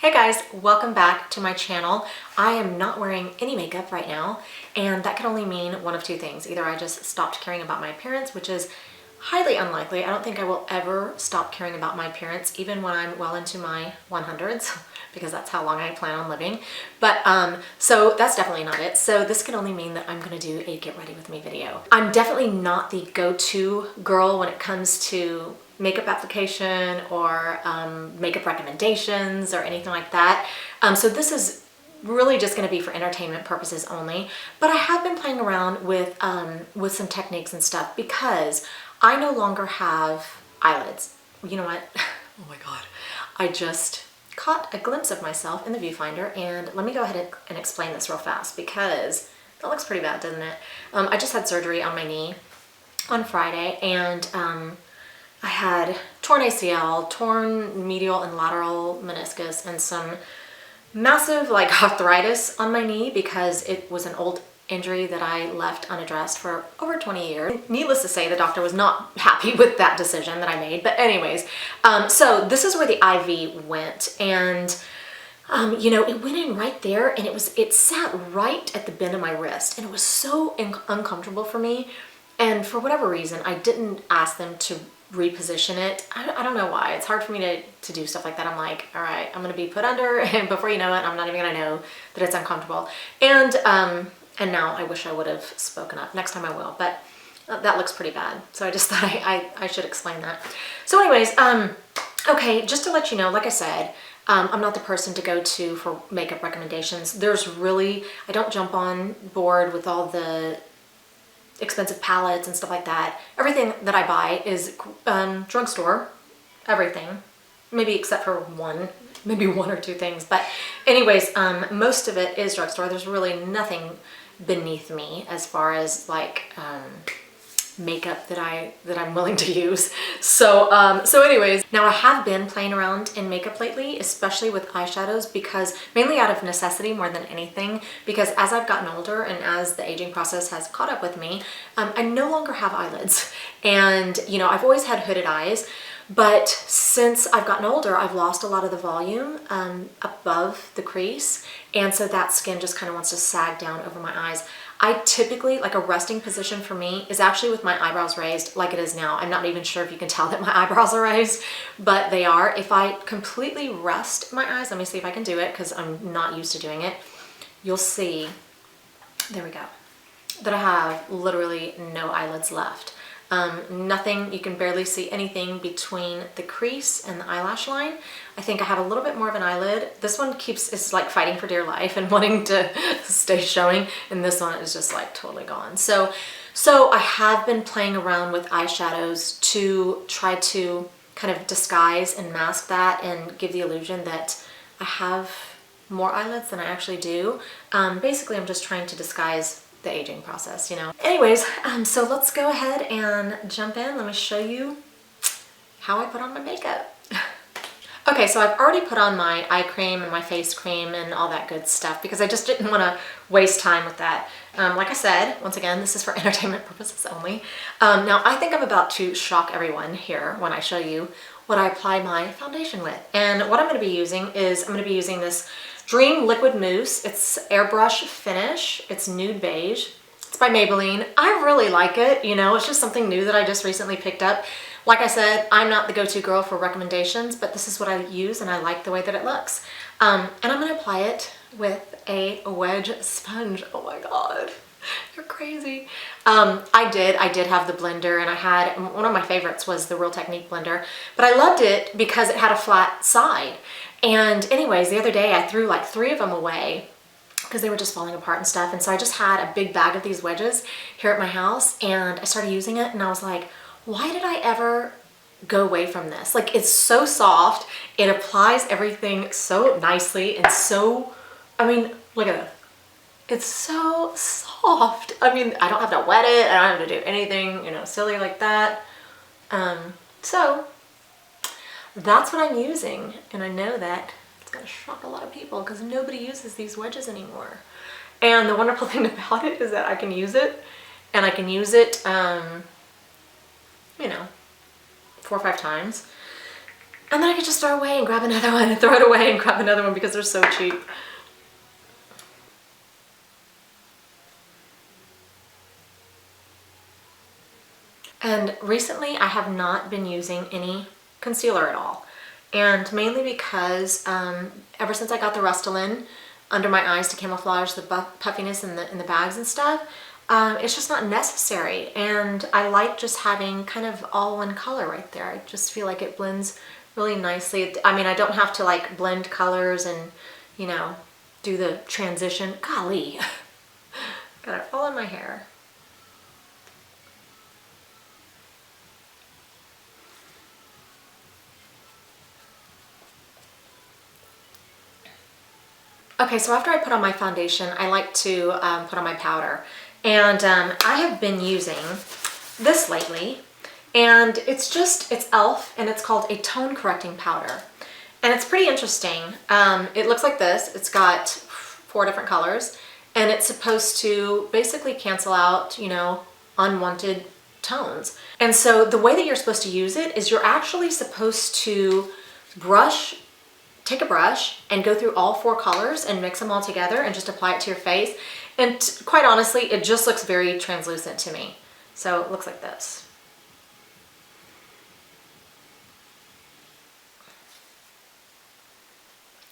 Hey guys, welcome back to my channel. I am not wearing any makeup right now, and that can only mean one of two things. Either I just stopped caring about my appearance, which is highly unlikely. I don't think I will ever stop caring about my appearance, even when I'm well into my 100s, because that's how long I plan on living. But so that's definitely not it. So this can only mean that I'm gonna do a get ready with me video. I'm definitely not the go-to girl when it comes to makeup application or makeup recommendations or anything like that. So this is really just going to be for entertainment purposes only. But I have been playing around with some techniques and stuff because I no longer have eyelids. You know what? Oh my God. I just caught a glimpse of myself in the viewfinder, and let me go ahead and explain this real fast because that looks pretty bad, doesn't it? I just had surgery on my knee on Friday, and I had torn ACL, torn medial and lateral meniscus, and some massive like arthritis on my knee because it was an old injury that I left unaddressed for over 20 years. Needless to say, the doctor was not happy with that decision that I made. But anyways, so this is where the IV went, and you know, it went in right there, and it sat right at the bend of my wrist, and it was so uncomfortable for me. And for whatever reason, I didn't ask them to reposition it. I don't know why. It's hard for me to do stuff like that. I'm like, all right, I'm gonna be put under, and before you know it, I'm not even gonna know that it's uncomfortable. And now I wish I would have spoken up. Next time I will, but that looks pretty bad. So I just thought I should explain that. So anyways, okay, just to let you know, like I said, I'm not the person to go to for makeup recommendations. I don't jump on board with all the expensive palettes and stuff like that. Everything that I buy is drugstore, everything, maybe except for maybe one or two things. But anyways, most of it is drugstore. There's really nothing beneath me as far as like makeup that I'm willing to use. So anyways, now I have been playing around in makeup lately, especially with eyeshadows, because mainly out of necessity more than anything, because as I've gotten older and as the aging process has caught up with me, I no longer have eyelids. And you know, I've always had hooded eyes, but since I've gotten older, I've lost a lot of the volume above the crease, and so that skin just kind of wants to sag down over my eyes. I typically, like a resting position for me is actually with my eyebrows raised like it is now. I'm not even sure if you can tell that my eyebrows are raised, but they are. If I completely rest my eyes, let me see if I can do it because I'm not used to doing it. You'll see, there we go, that I have literally no eyelids left. Nothing, you can barely see anything between the crease and the eyelash line. I think I have a little bit more of an eyelid. This one is like fighting for dear life and wanting to stay showing, and this one is just like totally gone. So I have been playing around with eyeshadows to try to kind of disguise and mask that and give the illusion that I have more eyelids than I actually do. Basically, I'm just trying to disguise the aging process, you know. Anyways, so let's go ahead and jump in. Let me show you how I put on my makeup. Okay, so I've already put on my eye cream and my face cream and all that good stuff because I just didn't want to waste time with that. Like I said, once again, this is for entertainment purposes only. Now, I think I'm about to shock everyone here when I show you what I apply my foundation with. And what I'm going to be using is, I'm going to be using this Dream Liquid Mousse. It's Airbrush finish. It's Nude Beige. It's by Maybelline. I really like it. You know, it's just something new that I just recently picked up. Like I said, I'm not the go-to girl for recommendations, but this is what I use and I like the way that it looks. And I'm going to apply it with a wedge sponge. Oh my God, you're crazy. I did have the blender, and I had, one of my favorites was the Real Technique blender, but I loved it because it had a flat side. And anyways, the other day I threw like 3 of them away because they were just falling apart and stuff. And so I just had a big bag of these wedges here at my house, and I started using it, and I was like, why did I ever go away from this? Like, it's so soft. It applies everything so nicely and so, I mean, look at it. It's so soft. I mean, I don't have to wet it. I don't have to do anything, you know, silly like that. So that's what I'm using, and I know that it's gonna shock a lot of people because nobody uses these wedges anymore. And the wonderful thing about it is that I can use it, and I can use it, you know, 4 or 5 times. And then I could just throw away and grab another one and throw it away and grab another one because they're so cheap. And recently I have not been using any concealer at all. And mainly because ever since I got the Restylane under my eyes to camouflage the puffiness in the bags and stuff, it's just not necessary. And I like just having kind of all one color right there. I just feel like it blends really nicely. I mean, I don't have to like blend colors and, you know, do the transition. Golly, got it all in my hair. Okay, so after I put on my foundation, I like to put on my powder. And I have been using this lately, and it's e.l.f. and it's called a tone correcting powder. And it's pretty interesting. It looks like this. It's got 4 different colors, and it's supposed to basically cancel out, you know, unwanted tones. And so the way that you're supposed to use it is you're actually supposed to take a brush and go through all 4 colors and mix them all together and just apply it to your face. And quite honestly, it just looks very translucent to me. So it looks like this.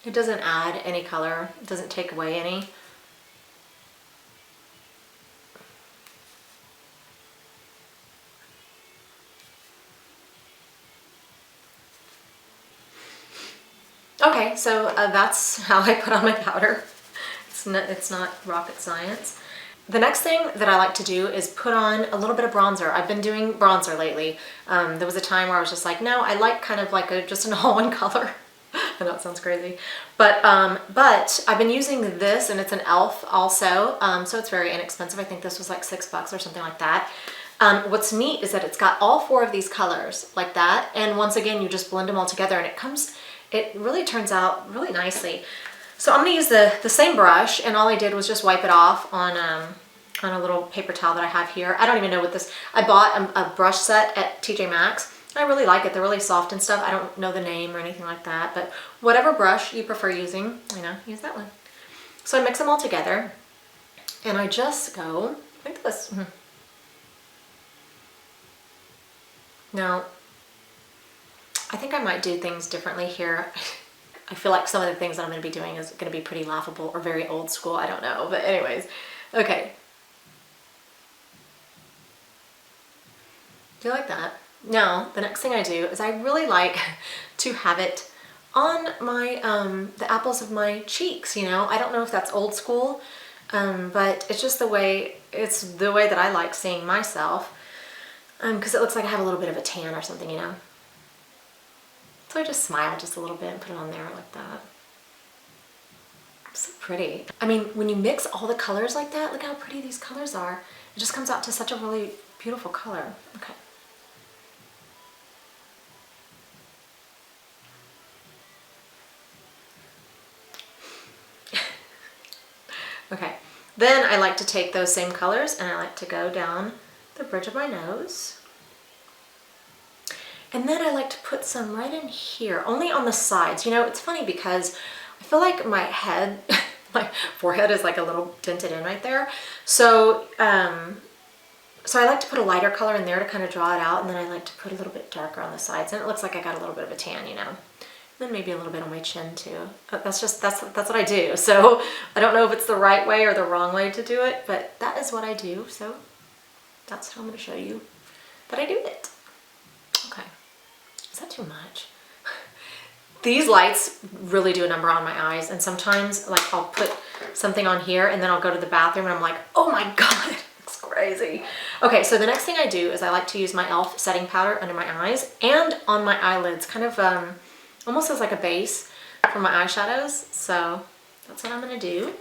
It doesn't add any color, it doesn't take away any. Okay, so that's how I put on my powder. It's not rocket science. The next thing that I like to do is put on a little bit of bronzer. I've been doing bronzer lately. There was a time where I was just like, no, I like kind of like just an all-in color. I know it sounds crazy. But I've been using this, and it's an e.l.f. also, so it's very inexpensive. I think this was like $6 or something like that. What's neat is that it's got all 4 of these colors like that, and once again, you just blend them all together, and it really turns out really nicely. So I'm gonna use the same brush, and all I did was just wipe it off on a little paper towel that I have here. I don't even know what this, I bought a brush set at TJ Maxx. I really like it. They're really soft and stuff. I don't know the name or anything like that, but whatever brush you prefer using, you know, use that one. So I mix them all together, and I just go like this. Now, I think I might do things differently here. I feel like some of the things that I'm going to be doing is going to be pretty laughable or very old school. I don't know. But anyways, okay. Do you like that? Now, the next thing I do is I really like to have it on my, the apples of my cheeks, you know. I don't know if that's old school, but it's just the way that I like seeing myself, because it looks like I have a little bit of a tan or something, you know. So I just smile just a little bit and put it on there like that. It's so pretty. I mean, when you mix all the colors like that, look how pretty these colors are. It just comes out to such a really beautiful color. Okay. Okay, then I like to take those same colors and I like to go down the bridge of my nose. And then I like to put some right in here, only on the sides. You know, it's funny because I feel like my head, my forehead is like a little dented in right there. So, so I like to put a lighter color in there to kind of draw it out, and then I like to put a little bit darker on the sides, and it looks like I got a little bit of a tan, you know. And then maybe a little bit on my chin too. But that's what I do. So I don't know if it's the right way or the wrong way to do it, but that is what I do. So that's how I'm going to show you that I do it. Okay. Is that too much? These lights really do a number on my eyes, and sometimes like I'll put something on here and then I'll go to the bathroom and I'm like, oh my god, it's crazy. Okay, so the next thing I do is I like to use my e.l.f. setting powder under my eyes and on my eyelids, kind of almost as like a base for my eyeshadows. So that's what I'm gonna do.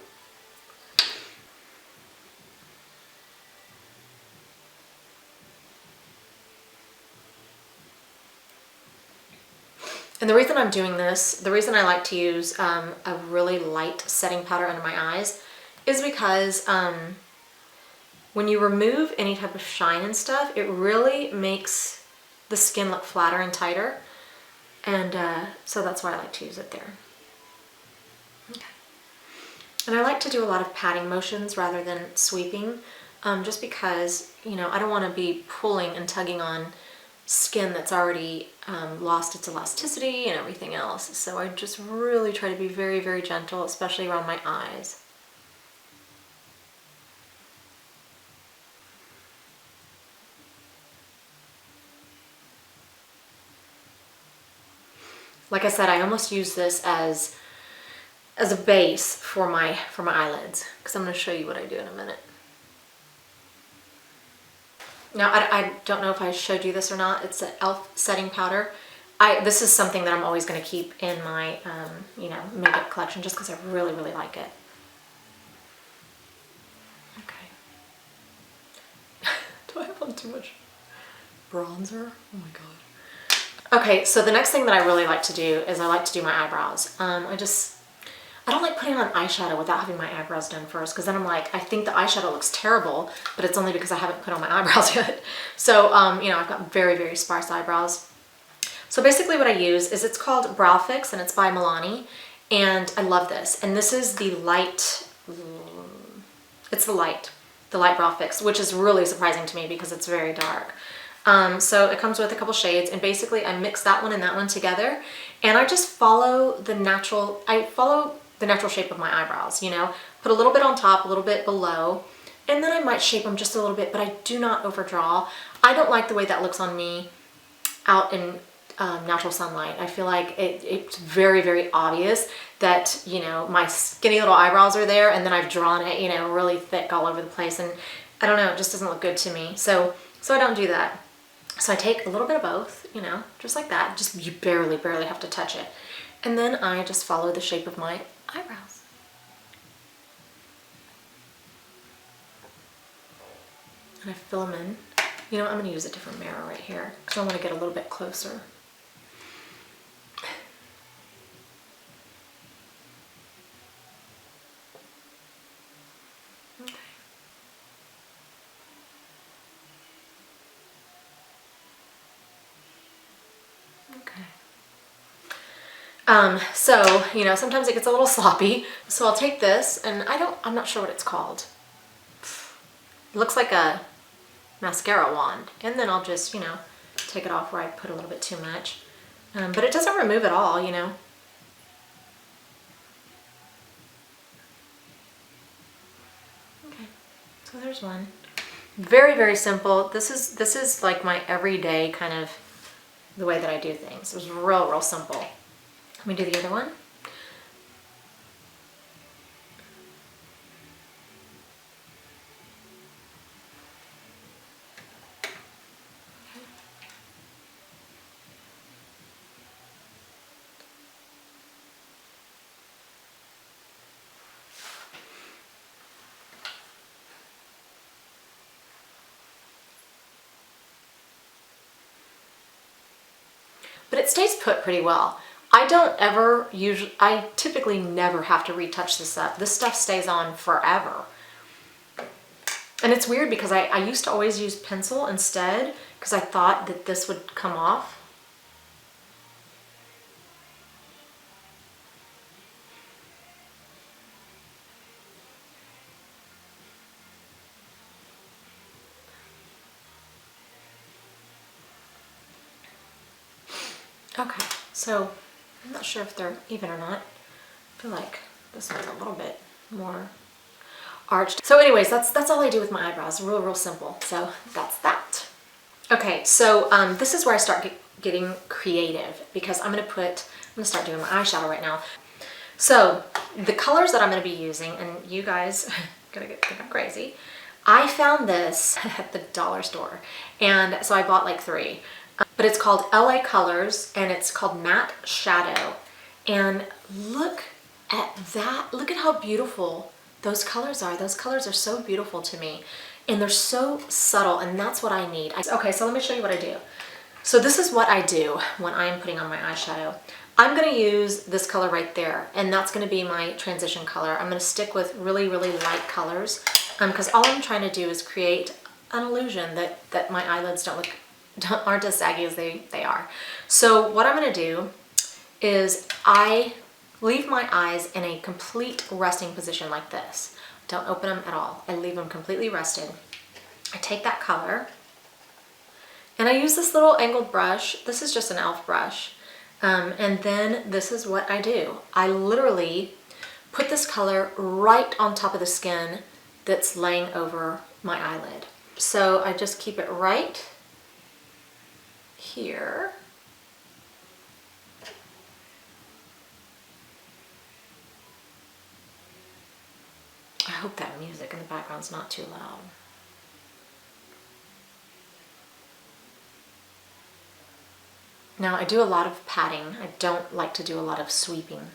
And the reason I'm doing this, the reason I like to use a really light setting powder under my eyes is because when you remove any type of shine and stuff, it really makes the skin look flatter and tighter. And so that's why I like to use it there. Okay. And I like to do a lot of patting motions rather than sweeping, just because, you know, I don't want to be pulling and tugging on skin that's already lost its elasticity and everything else. So I just really try to be very, very gentle, especially around my eyes. Like I said, I almost use this as a base for my eyelids, because I'm going to show you what I do in a minute. Now, I don't know if I showed you this or not. It's an e.l.f. setting powder. This is something that I'm always going to keep in my, you know, makeup collection, just because I really, really like it. Okay. Do I have on too much bronzer? Oh my god. Okay, so the next thing that I really like to do is I like to do my eyebrows. I don't like putting on eyeshadow without having my eyebrows done first, because then I'm like, I think the eyeshadow looks terrible, but it's only because I haven't put on my eyebrows yet. So, you know, I've got very, very sparse eyebrows. So basically what I use is, it's called Brow Fix, and it's by Milani, and I love this. And this is the light, it's the light Brow Fix, which is really surprising to me because it's very dark. So it comes with a couple shades, and basically I mix that one and that one together, and I just follow the natural shape of my eyebrows, you know, put a little bit on top, a little bit below, and then I might shape them just a little bit, but I do not overdraw. I don't like the way that looks on me out in natural sunlight. I feel like it's very, very obvious that, you know, my skinny little eyebrows are there, and then I've drawn it, you know, really thick all over the place, and I don't know, it just doesn't look good to me. So I don't do that. So I take a little bit of both, you know, just like that. Just, you barely have to touch it. And then I just follow the shape of my eyebrows. And I fill them in. You know, I'm going to use a different mirror right here because I want to get a little bit closer. Okay. So, you know, sometimes it gets a little sloppy. So I'll take this, and I'm not sure what it's called. It looks like a mascara wand. And then I'll just, you know, take it off where I put a little bit too much. But it doesn't remove it all, you know. Okay, so there's one. Very, very simple. This is like my everyday kind of the way that I do things. It's real simple. Let me do the other one. But it stays put pretty well. I typically never have to retouch this up. This stuff stays on forever. And it's weird because I used to always use pencil instead because I thought that this would come off. Okay, so I'm not sure if they're even or not. I feel like this one's a little bit more arched. So anyways, that's all I do with my eyebrows. Real simple. So that's that. Okay, so this is where I start getting creative because I'm gonna start doing my eyeshadow right now. So the colors that I'm gonna be using, and you guys are gonna think I'm crazy. I found this at the dollar store, and so I bought like 3. But it's called LA Colors, and it's called Matte Shadow. And look at that. Look at how beautiful those colors are. Those colors are so beautiful to me. And they're so subtle, and that's what I need. Okay, so let me show you what I do. So this is what I do when I'm putting on my eyeshadow. I'm going to use this color right there, and that's going to be my transition color. I'm going to stick with really light colors because all I'm trying to do is create an illusion that my eyelids don't look aren't as saggy as they are. So what I'm gonna do is I leave my eyes in a complete resting position like this. Don't open them at all. I leave them completely rested. I take that color and I use this little angled brush. This is just an e.l.f. brush. And then this is what I do. I literally put this color right on top of the skin that's laying over my eyelid. So I just keep it right here. I hope that music in the background's not too loud. Now I do a lot of patting. I don't like to do a lot of sweeping.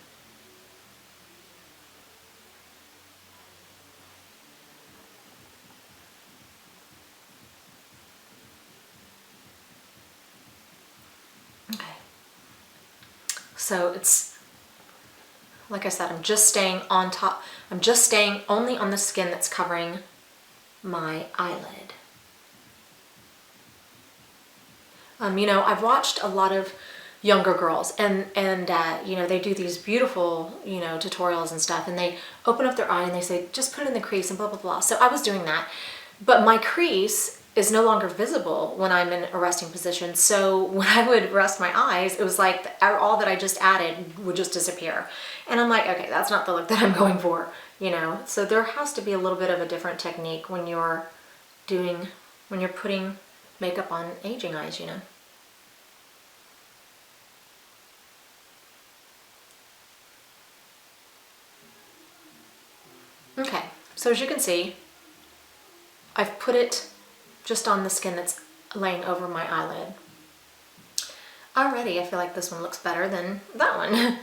Okay. So it's, like I said, I'm just staying on top. I'm just staying only on the skin that's covering my eyelid. You know, I've watched a lot of younger girls and you know, they do these beautiful, you know, tutorials and stuff, and they open up their eye and they say, just put it in the crease and blah, blah, blah. So I was doing that, but my crease is no longer visible when I'm in a resting position. So when I would rest my eyes, it was like all that I just added would just disappear. And I'm like, okay, that's not the look that I'm going for, you know? So there has to be a little bit of a different technique when you're putting makeup on aging eyes, you know? Okay, so as you can see, I've put it just on the skin that's laying over my eyelid. Already, I feel like this one looks better than that one.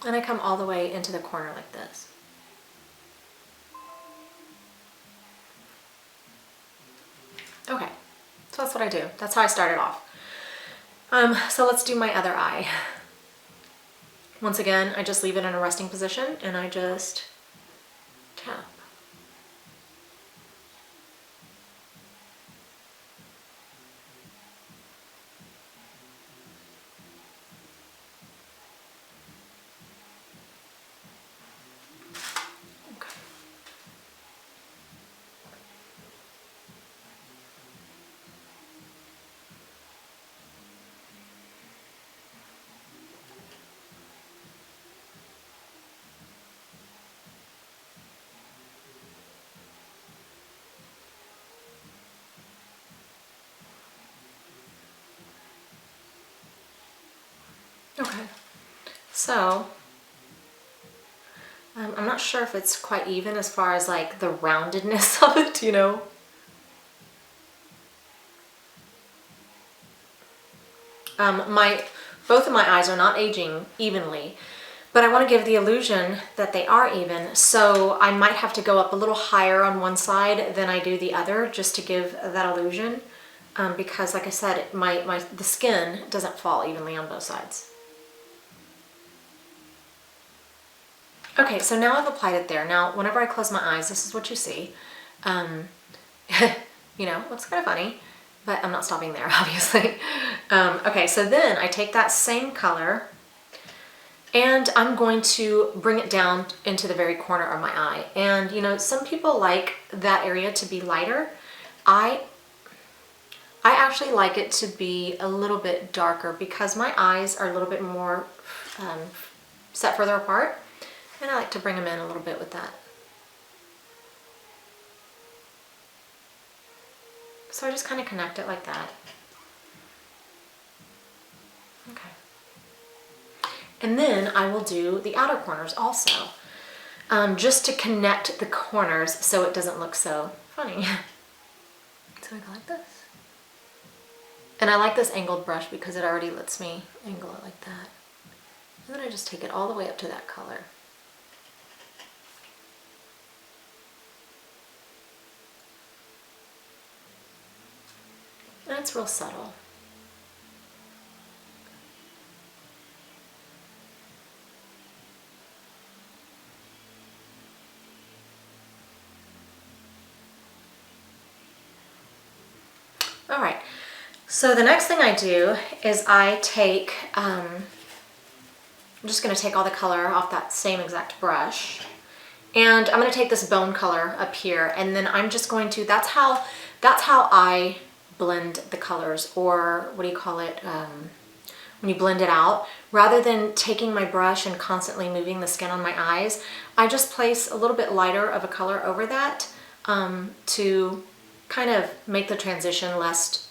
And I come all the way into the corner like this. Okay, so that's what I do. That's how I started off. So let's do my other eye. Once again, I just leave it in a resting position and I just tap. Okay, so I'm not sure if it's quite even as far as like the roundedness of it, you know. Both of my eyes are not aging evenly, but I want to give the illusion that they are even, so I might have to go up a little higher on one side than I do the other just to give that illusion, because like I said, the skin doesn't fall evenly on both sides. Okay, so now I've applied it there. Now, whenever I close my eyes, this is what you see. You know, looks kind of funny, but I'm not stopping there, obviously. Okay, so then I take that same color and I'm going to bring it down into the very corner of my eye. And, you know, some people like that area to be lighter. I actually like it to be a little bit darker because my eyes are a little bit more set further apart. And I like to bring them in a little bit with that. So I just kind of connect it like that. Okay. And then I will do the outer corners also, just to connect the corners so it doesn't look so funny. So I go like this. And I like this angled brush because it already lets me angle it like that. And then I just take it all the way up to that color. And it's real subtle. All right, so the next thing I do is I take, I'm just gonna take all the color off that same exact brush. And I'm gonna take this bone color up here, and then I'm just going to, that's how I blend the colors, or what do you call it, when you blend it out. Rather than taking my brush and constantly moving the skin on my eyes, I just place a little bit lighter of a color over that to kind of make the transition less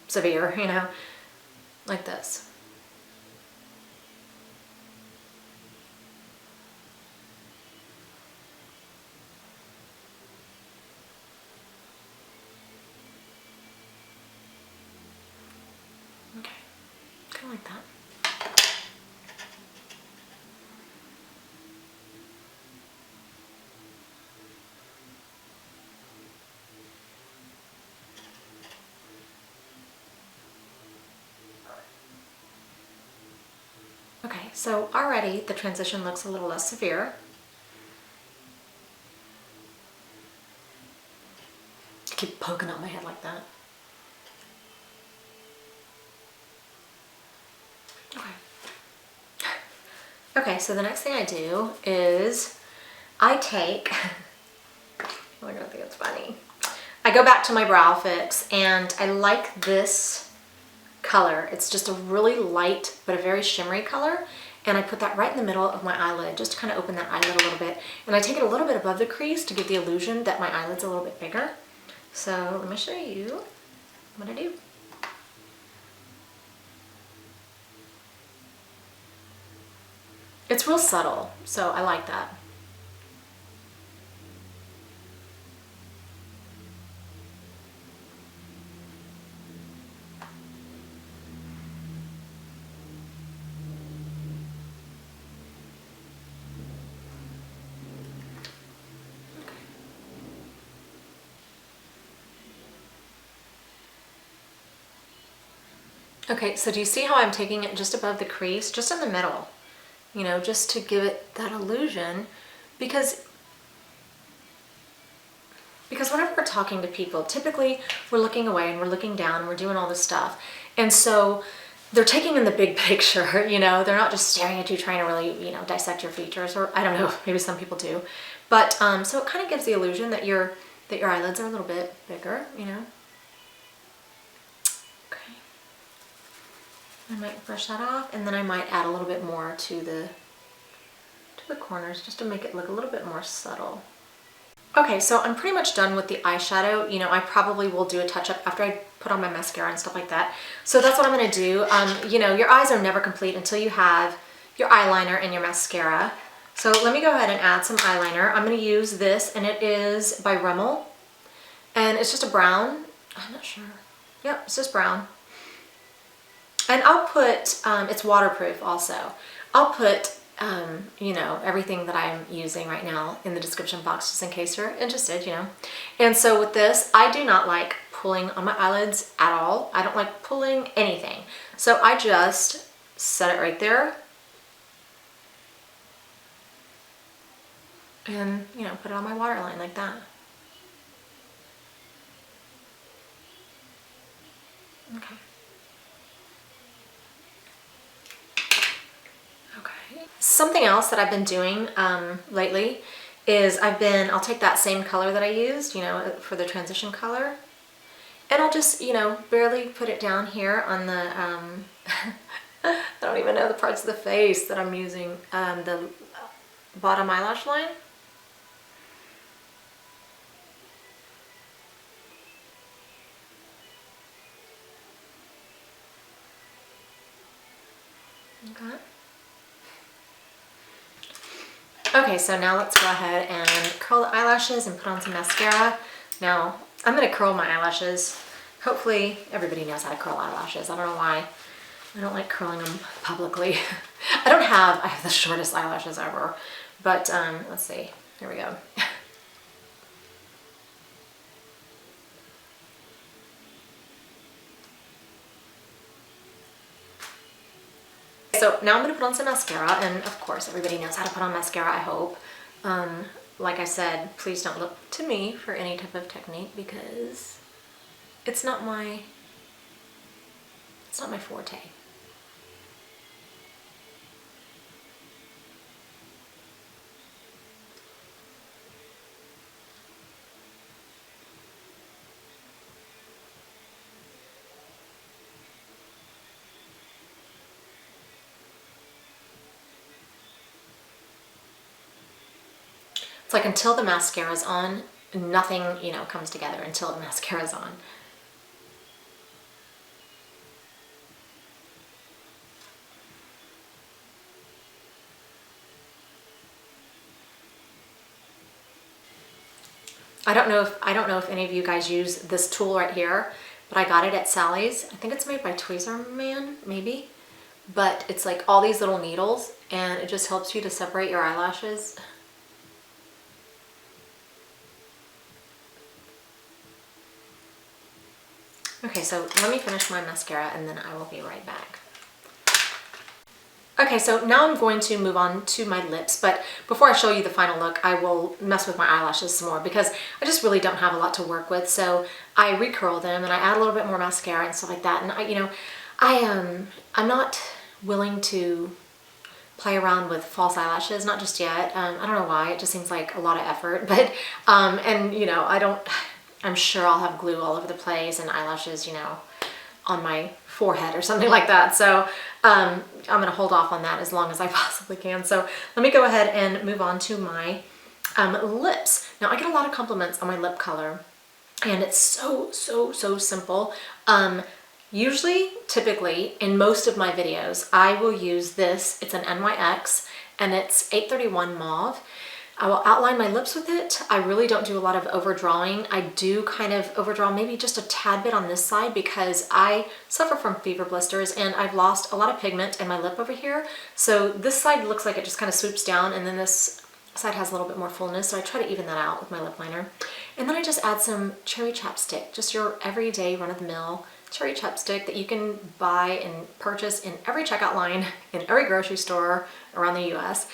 severe, you know, like this. Okay, kind of like that. Okay, so already the transition looks a little less severe. I keep poking out my head like that. Okay. Okay, so the next thing I do is I take, you're gonna think it's funny. I go back to my Brow Fix and I like this color. It's just a really light but a very shimmery color, and I put that right in the middle of my eyelid just to kind of open that eyelid a little bit, and I take it a little bit above the crease to give the illusion that my eyelid's a little bit bigger. So let me show you what I do. It's real subtle, so I like that. Okay, so do you see how I'm taking it just above the crease, just in the middle, you know, just to give it that illusion, because whenever we're talking to people, typically we're looking away and we're looking down and we're doing all this stuff. And so they're taking in the big picture, you know, they're not just staring at you trying to really, you know, dissect your features, or I don't know, maybe some people do. But so it kind of gives the illusion that your eyelids are a little bit bigger, you know. I might brush that off, and then I might add a little bit more to the corners just to make it look a little bit more subtle. Okay, so I'm pretty much done with the eyeshadow. You know, I probably will do a touch-up after I put on my mascara and stuff like that. So that's what I'm gonna do. You know, your eyes are never complete until you have your eyeliner and your mascara. So let me go ahead and add some eyeliner. I'm gonna use this, and it is by Rimmel. And it's just a brown. I'm not sure. Yep, it's just brown. And I'll put, it's waterproof also. I'll put, you know, everything that I'm using right now in the description box just in case you're interested, you know. And so with this, I do not like pulling on my eyelids at all. I don't like pulling anything. So I just set it right there. And, you know, put it on my waterline like that. Okay. Something else that I've been doing lately is I'll take that same color that I used, you know, for the transition color, and I'll just, you know, barely put it down here on the, I don't even know the parts of the face that I'm using, the bottom eyelash line. Okay. Okay, so now let's go ahead and curl the eyelashes and put on some mascara. Now, I'm going to curl my eyelashes. Hopefully, everybody knows how to curl eyelashes. I don't know why. I don't like curling them publicly. I have the shortest eyelashes ever. But, let's see. Here we go. So now I'm going to put on some mascara, and of course everybody knows how to put on mascara, I hope. Like I said, please don't look to me for any type of technique because it's not my forte. It's like until the mascara's on, nothing, you know, comes together until the mascara's on. I don't know if any of you guys use this tool right here, but I got it at Sally's. I think it's made by Tweezerman, maybe. But it's like all these little needles, and it just helps you to separate your eyelashes. Okay, so let me finish my mascara and then I will be right back. Okay, so now I'm going to move on to my lips, but before I show you the final look, I will mess with my eyelashes some more because I just really don't have a lot to work with. So I recurl them and I add a little bit more mascara and stuff like that. And I'm not willing to play around with false eyelashes, not just yet. I don't know why, it just seems like a lot of effort, but, and you know, I'm sure I'll have glue all over the place and eyelashes, you know, on my forehead or something like that. So I'm gonna hold off on that as long as I possibly can. So let me go ahead and move on to my lips. Now I get a lot of compliments on my lip color and it's so simple. Usually, typically, in most of my videos, I will use this. It's an NYX and it's 831 Mauve. I will outline my lips with it. I really don't do a lot of overdrawing. I do kind of overdraw maybe just a tad bit on this side because I suffer from fever blisters and I've lost a lot of pigment in my lip over here. So this side looks like it just kind of swoops down and then this side has a little bit more fullness. So I try to even that out with my lip liner. And then I just add some cherry chapstick, just your everyday run-of-the-mill cherry chapstick that you can buy and purchase in every checkout line in every grocery store around the US.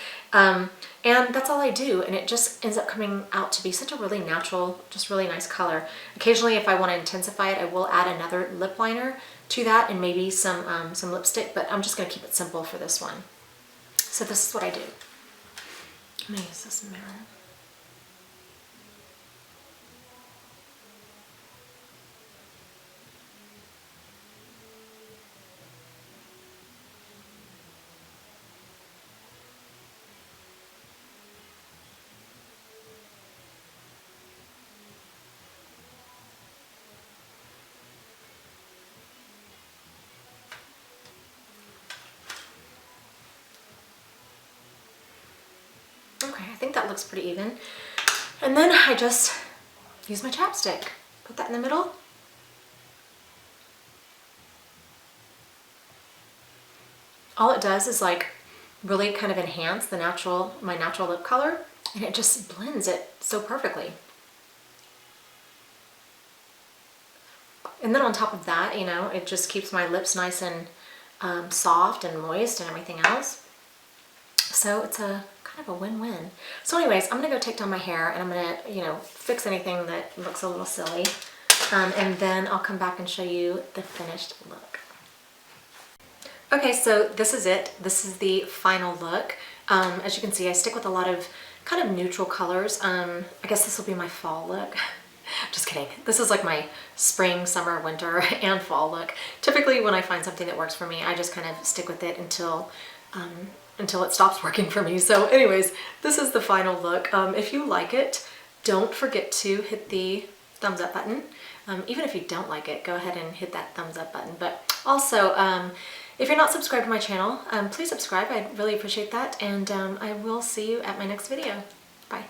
And that's all I do, and it just ends up coming out to be such a really natural, just really nice color. Occasionally, if I want to intensify it, I will add another lip liner to that and maybe some lipstick, but I'm just going to keep it simple for this one. So this is what I do. I'm going to use this mirror. Okay, I think that looks pretty even. And then I just use my chapstick. Put that in the middle. All it does is like really kind of enhance the my natural lip color, and it just blends it so perfectly. And then on top of that, you know, it just keeps my lips nice and soft and moist and everything else. So it's a kind of a win-win. So anyways, I'm gonna go take down my hair and I'm gonna, you know, fix anything that looks a little silly. And then I'll come back and show you the finished look. Okay, so this is it. This is the final look. As you can see, I stick with a lot of kind of neutral colors. I guess this will be my fall look. Just kidding. This is like my spring, summer, winter, and fall look. Typically when I find something that works for me, I just kind of stick with it until it stops working for me. So anyways, this is the final look. If you like it, don't forget to hit the thumbs up button. Even if you don't like it, go ahead and hit that thumbs up button. But also, if you're not subscribed to my channel, please subscribe. I'd really appreciate that. And I will see you at my next video. Bye.